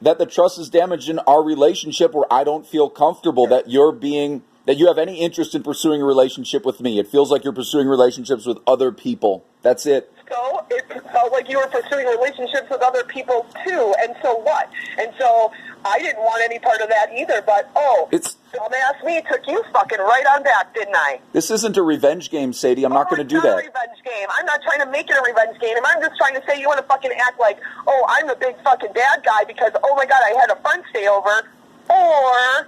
the trust is damaged in our relationship, where I don't feel comfortable that you have any interest in pursuing a relationship with me. It feels like you're pursuing relationships with other people. That's it. So it felt like you were pursuing relationships with other people too, and so what? And so I didn't want any part of that either, but dumbass me took you fucking right on back, didn't I? This isn't a revenge game, Sadie. I'm not going to do that. It's not a revenge game. I'm not trying to make it a revenge game. I'm just trying to say you want to fucking act like, oh, I'm the big fucking bad guy because, oh my God, I had a friend stay over. Or,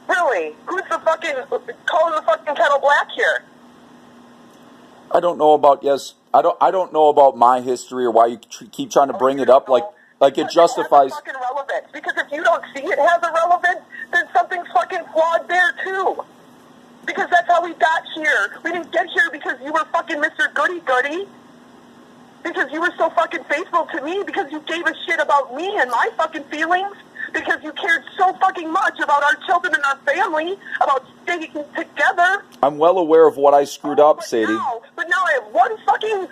really, who's the fucking, calling the fucking kettle black here? I don't know about, I don't know about my history, or why you keep trying to bring it up like it justifies. It has a fucking relevance. Because if you don't see it has a relevance, then something's fucking flawed there too. Because that's how we got here. We didn't get here because you were fucking Mr. Goody-Goody. Because you were so fucking faithful to me. Because you gave a shit about me and my fucking feelings. Because you cared so fucking much about our children and our family. About staying together. I'm well aware of what I screwed up, Sadie. But now I have one fucking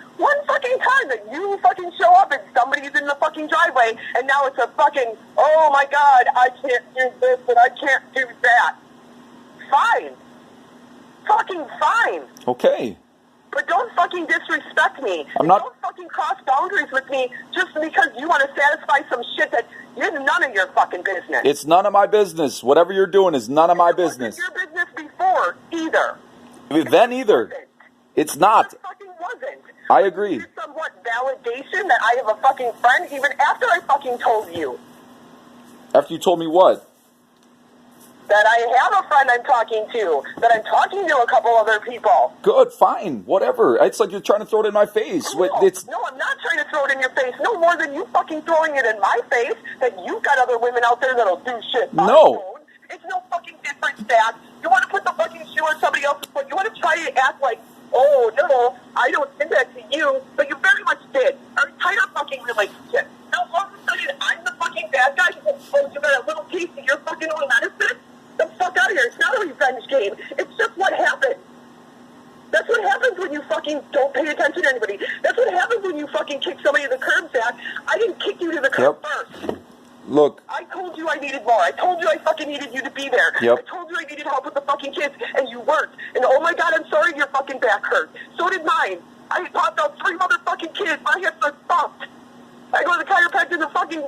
time that you fucking show up and somebody's in the fucking driveway. And now it's a fucking, oh my God, I can't do this and I can't do that. Fine. Fucking fine. Okay. But don't fucking disrespect me. Don't fucking cross boundaries with me just because you want to satisfy some shit that is none of your fucking business. It's none of my business. Whatever you're doing is none of my business. It wasn't your business before either. Then either. It's not. It fucking wasn't. I agree. It's somewhat validation that I have a fucking friend even after I fucking told you. After you told me what? That I have a friend I'm talking to. That I'm talking to a couple other people. Good, fine, whatever. It's like you're trying to throw it in my face. No, I'm not trying to throw it in your face. No more than you fucking throwing it in my face that you've got other women out there that'll do shit. No. It's no fucking difference, that. You want to put the fucking shoe on somebody else's foot. You want to try to act like, oh, no, I don't did that to you. But you very much did. Our entire fucking relationship. Now, all of a sudden, I'm the fucking bad guy who's supposed to get a little piece of your fucking own medicine? The fuck out of here. It's not a revenge game. It's just what happened. That's what happens when you fucking don't pay attention to anybody. That's what happens when you fucking kick somebody to the curb, Zach. I didn't kick you to the curb first. Look. I told you I needed more. I told you I fucking needed you to be there. Yep. I told you I needed help with the fucking kids, and you weren't. And oh my God, I'm sorry your fucking back hurt. So did mine. I popped out 3 motherfucking kids. My hips are fucked. I go to the chiropractor to fucking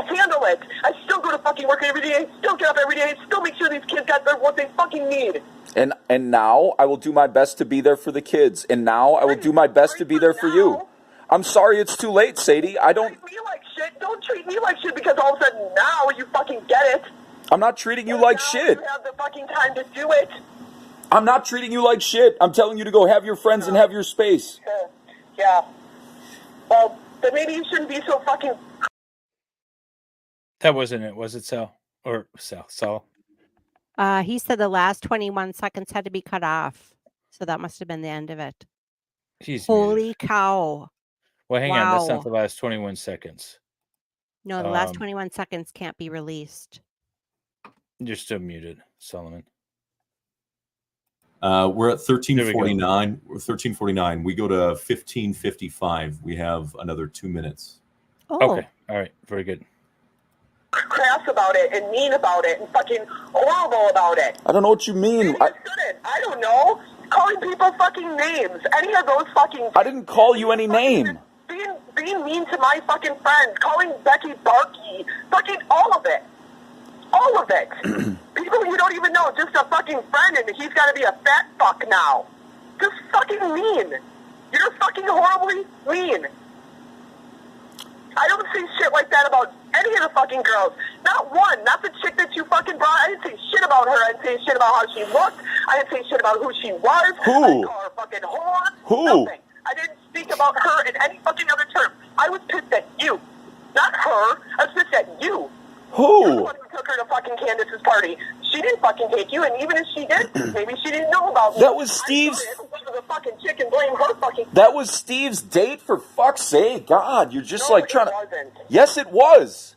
handle it. I still go to fucking work every day. I still get up every day. I still make sure these kids got what they fucking need. And now I will do my best to be there for the kids. And now I will do my best to be there for you. I'm sorry it's too late, Sadie. I don't... Treat me like shit. Don't treat me like shit because all of a sudden now you fucking get it. I'm not treating you like shit. You have the fucking time to do it. I'm not treating you like shit. I'm telling you to go have your friends and have your space. Yeah. Well... But maybe you shouldn't be so fucking... That wasn't it, was it, Sal? Or Sal? He said the last 21 seconds had to be cut off. So that must have been the end of it. Jeez, holy cow. Well, hang on. That's not Wow. the last 21 seconds. No, the last 21 seconds can't be released. You're still muted, Solomon. We're at There we go. 1349. We're 1349. We go to 1555. We have another 2 minutes. Oh, Okay. All right. Very good. Crass about it and mean about it and fucking horrible about it. I don't know what you mean. I don't know. Calling people fucking names. Any of those fucking... I didn't call you any name. Being mean to my fucking friend. Calling Becky Barkey. Fucking all of it. All of it. People you don't even know. Just a fucking friend and he's got to be a fat fuck now. Just fucking mean. You're fucking horribly mean. I don't say shit like that about any of the fucking girls. Not one. Not the chick that you fucking brought. I didn't say shit about her. I didn't say shit about how she looked. I didn't say shit about who she was. Who? I didn't call her fucking whore. Who? Nothing. I didn't speak about her in any fucking other term. I was pissed at you. Not her. I was pissed at you. You're the Who? one who took her to fucking Candace's party. She didn't fucking take you, and even if she did, maybe she didn't know about me. That was Steve's. I was a fucking chick and blame her fucking... That was Steve's date, for fuck's sake. God, you're just No, like it trying to. wasn't. Yes, it was.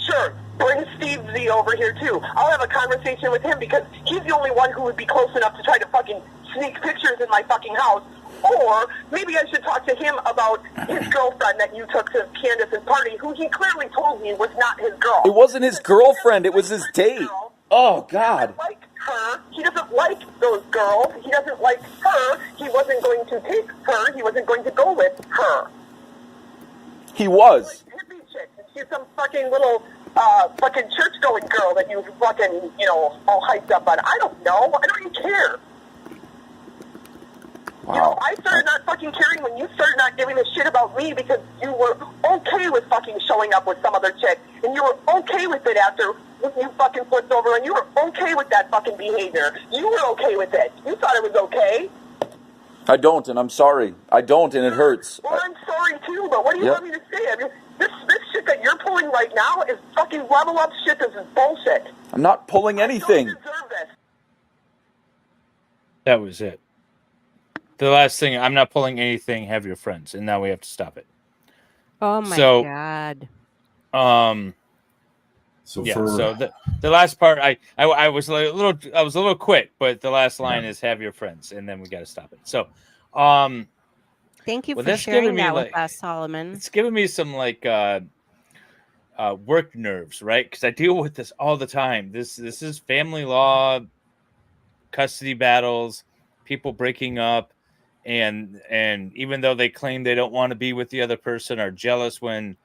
Sure, bring Steve Z over here too. I'll have a conversation with him because he's the only one who would be close enough to try to fucking sneak pictures in my fucking house. Or maybe I should talk to him about his girlfriend that you took to Candace's party, who he clearly told me was not his girl. It wasn't his girlfriend. It was his date. Oh, He God. doesn't like her. He doesn't like those girls. He doesn't like her. He wasn't going to take her. He wasn't going to go with her. He was. Like hippie chick. She's some fucking little fucking church-going girl that you fucking, all hyped up on. I don't know. I don't even care. Wow. I started not fucking caring when you started not giving a shit about me because you were okay with fucking showing up with some other chick. And you were okay with it after you fucking flipped over and you were okay with that fucking behavior. You were okay with it. You thought it was okay. I don't, and I'm sorry. I don't, and it hurts. Well, I'm sorry too, but what do you Yep. want me to say? I mean, this shit that you're pulling right now is fucking level up shit. This is bullshit. I'm not pulling anything. You don't deserve this. That was it. The last thing, I'm not pulling anything, have your friends, and now we have to stop it. oh my So- God. So Yeah. for So the last part, I was a little quick, but the last line is have your friends, and then we got to stop it. So, Thank you Well, for that's sharing giving me, that with like- us, Solomon. it's giving me some work nerves, right? Because I deal with this all the time. This is family law, custody battles, people breaking up, and even though they claim they don't want to be with the other person, are jealous when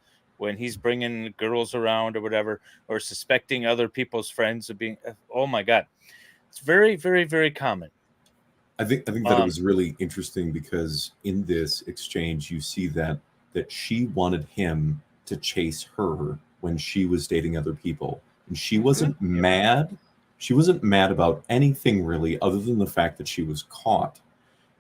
he's bringing girls around or whatever, or suspecting other people's friends of being. Oh my God, it's very, very, very common. I think that it was really interesting because in this exchange you see that she wanted him to chase her when she was dating other people, and she wasn't mad. She wasn't mad about anything really, other than the fact that she was caught.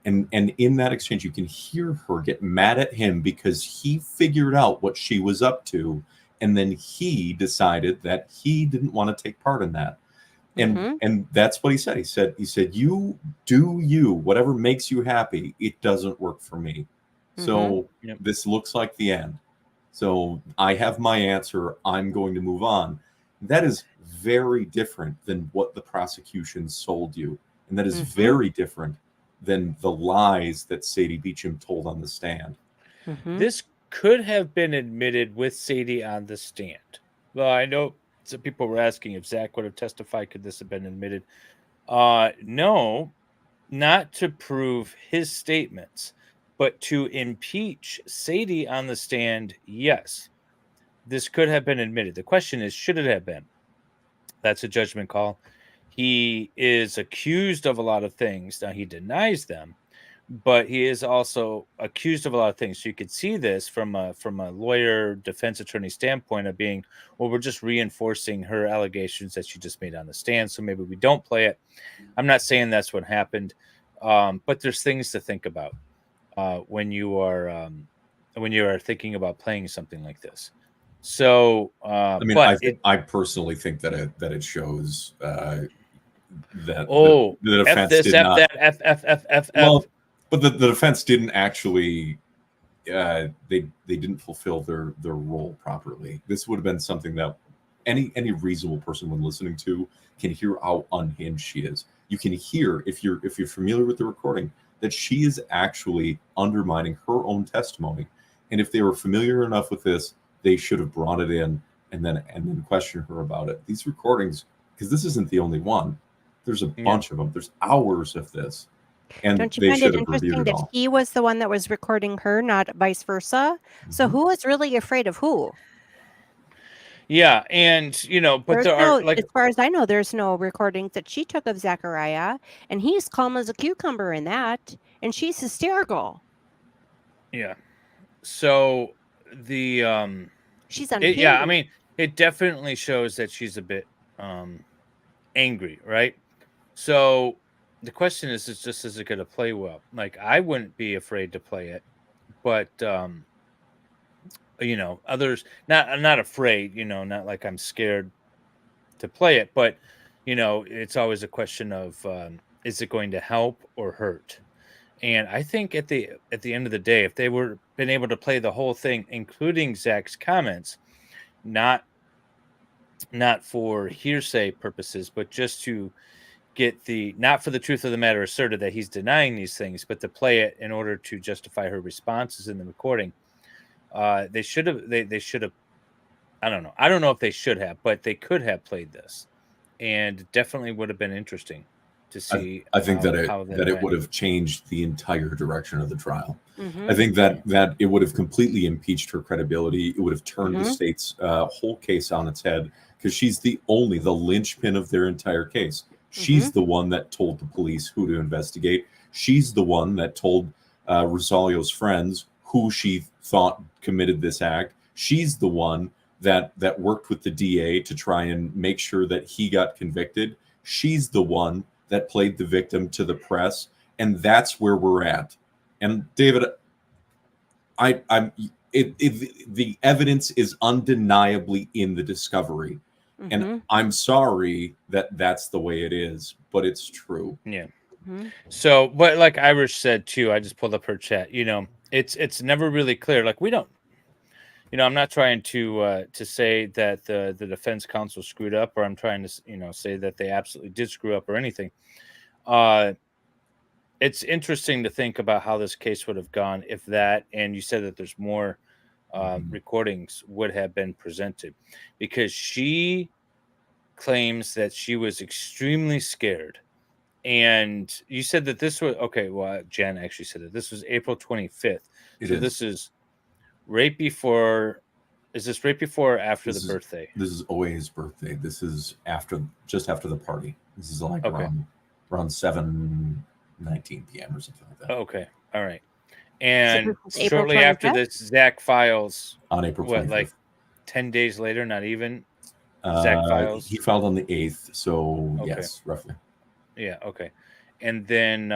And in that exchange, you can hear her get mad at him because he figured out what she was up to, and then he decided that he didn't want to take part in that. And that's what he said. He said, you do you, whatever makes you happy. It doesn't work for me. So Yep. this looks like the end. So I have my answer. I'm going to move on. That is very different than what the prosecution sold you. And that is very different than the lies that Sadie Beecham told on the stand. This could have been admitted with Sadie on the stand. Well, I know some people were asking if Zach would have testified. Could this have been admitted? No, not to prove his statements, but to impeach Sadie on the stand. Yes, this could have been admitted. The question is, should it have been? That's a judgment call. He is accused of a lot of things. Now, he denies them, but he is also accused of a lot of things. So you could see this from a lawyer, defense attorney standpoint of being, well, we're just reinforcing her allegations that she just made on the stand. So maybe we don't play it. I'm not saying that's what happened, but there's things to think about when you are thinking about playing something like this. So, I mean, but I personally think that it shows that oh, the defense F this, did F not. that, F. Well, but the defense didn't actually they didn't fulfill their role properly. This would have been something that any reasonable person when listening to can hear how unhinged she is. You can hear, if you're familiar with the recording, that she is actually undermining her own testimony. And if they were familiar enough with this, they should have brought it in and then questioned her about it. These recordings, because this isn't the only one, there's a bunch of them. There's hours of this. And Don't you they find should it have reviewed interesting it that all. he was the one that was recording her, not vice versa? So Mhm. who was really afraid of who? Yeah, and but There's there no, are like as far as I know, there's no recordings that she took of Zachariah, and he's calm as a cucumber in that, and she's hysterical. yeah. So the She's yeah, I unhinged. mean, it definitely shows that she's a bit angry, right? So the question is it going to play well? Like I wouldn't be afraid to play it, but others not afraid, not like I'm scared to play it, but it's always a question of is it going to help or hurt? And I think at the end of the day, if they were been able to play the whole thing, including Zach's comments, not for hearsay purposes, but just to get not for the truth of the matter asserted that he's denying these things, but to play it in order to justify her responses in the recording. They should have. They should have. I don't know. I don't know if they should have, but they could have played this, and definitely would have been interesting to see. I think that it went. would have changed the entire direction of the trial. Mhm. I think that it would have completely impeached her credibility. It would have turned the Mhm. state's whole case on its head, because she's the linchpin of their entire case. She's the one that told the police who to investigate. She's the one that told Rosalio's friends who she thought committed this act. She's the one that worked with the DA to try and make sure that he got convicted. She's the one that played the victim to the press, and that's where we're at. And David, the evidence is undeniably in the discovery, and Mhm. I'm sorry that that's the way it is, but it's true. Yeah. Mhm. So, but like Irish said too, I just pulled up her chat. It's never really clear. Like we don't. I'm not trying to say that the defense counsel screwed up, or I'm trying to say that they absolutely did screw up or anything. It's interesting to think about how this case would have gone if that, and you said that there's more recordings would have been presented, because she claims that she was extremely scared. And you said that this was okay. Well, Jen actually said that this was April 25th. This is right before. Is this right before or after the birthday? This is Owe's birthday. This is just after the party. This is like around 7:19 p.m. or something like that. Okay, all right. And this is shortly April after 25th? this, Zach files On April 25th. like 10 days later, not even. Zach files. He filed on the 8th, so Okay. yes, roughly. Yeah, okay. And then,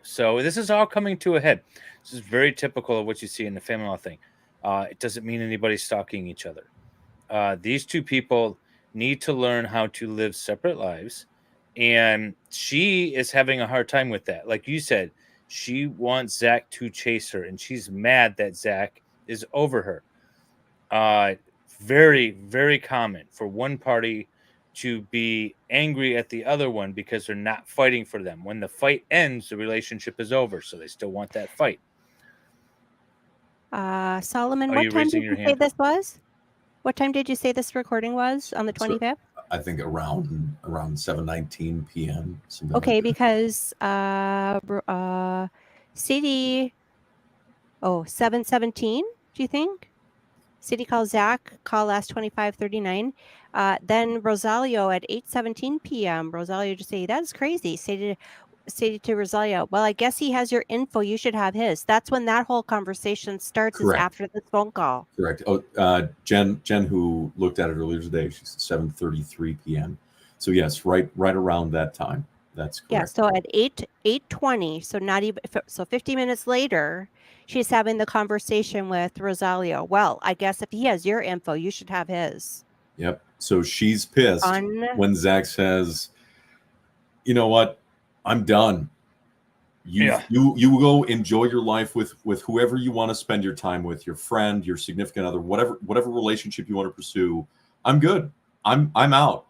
so this is all coming to a head. This is very typical of what you see in the family law thing. It doesn't mean anybody's stalking each other. These two people need to learn how to live separate lives, and she is having a hard time with that. Like you said, she wants Zach to chase her, and she's mad that Zach is over her. Very, very common for one party to be angry at the other one because they're not fighting for them. When the fight ends, the relationship is over, so they still want that fight. Solomon, Are what you time raising did your you say hand? this was? What time did you say this recording was on the 25th? I think around 7:19 p.m. something Okay, like that. because CD 7:17, do you think? City calls Zach, call last 25:39. Then Rosalio at 8:17 p.m. Rosalio just say, that's crazy. Stated to Rosalio, well, I guess he has your info. You should have his. That's when that whole conversation starts, is Correct. after this phone call. Correct. Oh, Jen, who looked at it earlier today, she said 7:33 p.m. So yes, right around that time. That's correct. Yeah, so at 8:20, so not even 50 minutes later, she's having the conversation with Rosalio. Well, I guess if he has your info, you should have his. Yep. So she's pissed when Zach says, "You know what? I'm done. You go enjoy your life with whoever you want to spend your time with, your friend, your significant other, whatever relationship you want to pursue. I'm good. I'm out.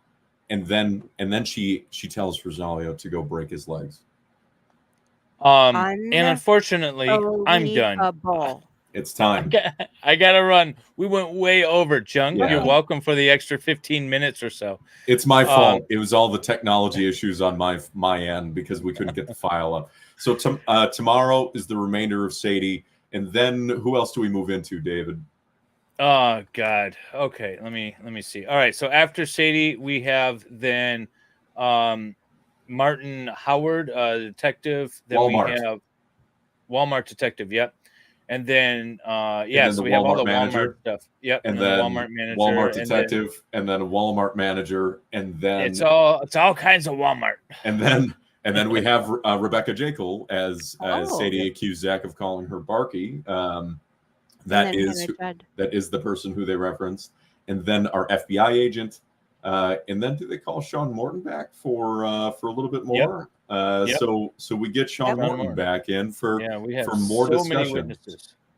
And then she tells Rosario to go break his legs. And unfortunately, I'm done. Unbelievable. It's time. I gotta run. We went way over, Chung. Yeah. You're welcome for the extra 15 minutes or so. It's my fault. It was all the technology issues on my end because we couldn't get the file up. So tomorrow is the remainder of Sadie, and then who else do we move into, David? Oh God. Okay, let me see. All right, so after Sadie, we have then Martin Howard, detective. Then Walmart. we have Walmart detective. Yep. And then so we have all the manager. Walmart stuff. Yep. And then Walmart manager, Walmart detective, and then a Walmart manager, and then it's all kinds of Walmart. And then we have Rebecca Jekyll as Sadie accused Zach of calling her Barky. That is the person who they referenced. And then our FBI agent. And then do they call Sean Morton back for a little bit more? Yep. So we get Sean Morton back in for more discussion.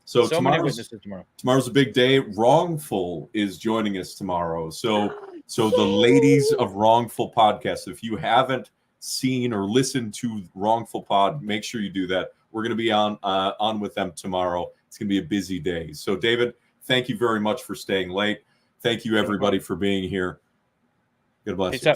So many witnesses tomorrow. Tomorrow's a big day. Wrongful is joining us tomorrow. So the ladies of Wrongful podcast, if you haven't seen or listened to Wrongful Pod, make sure you do that. We're going to be on with them tomorrow. It's going to be a busy day. So David, thank you very much for staying late. Thank you everybody for being here. God bless you.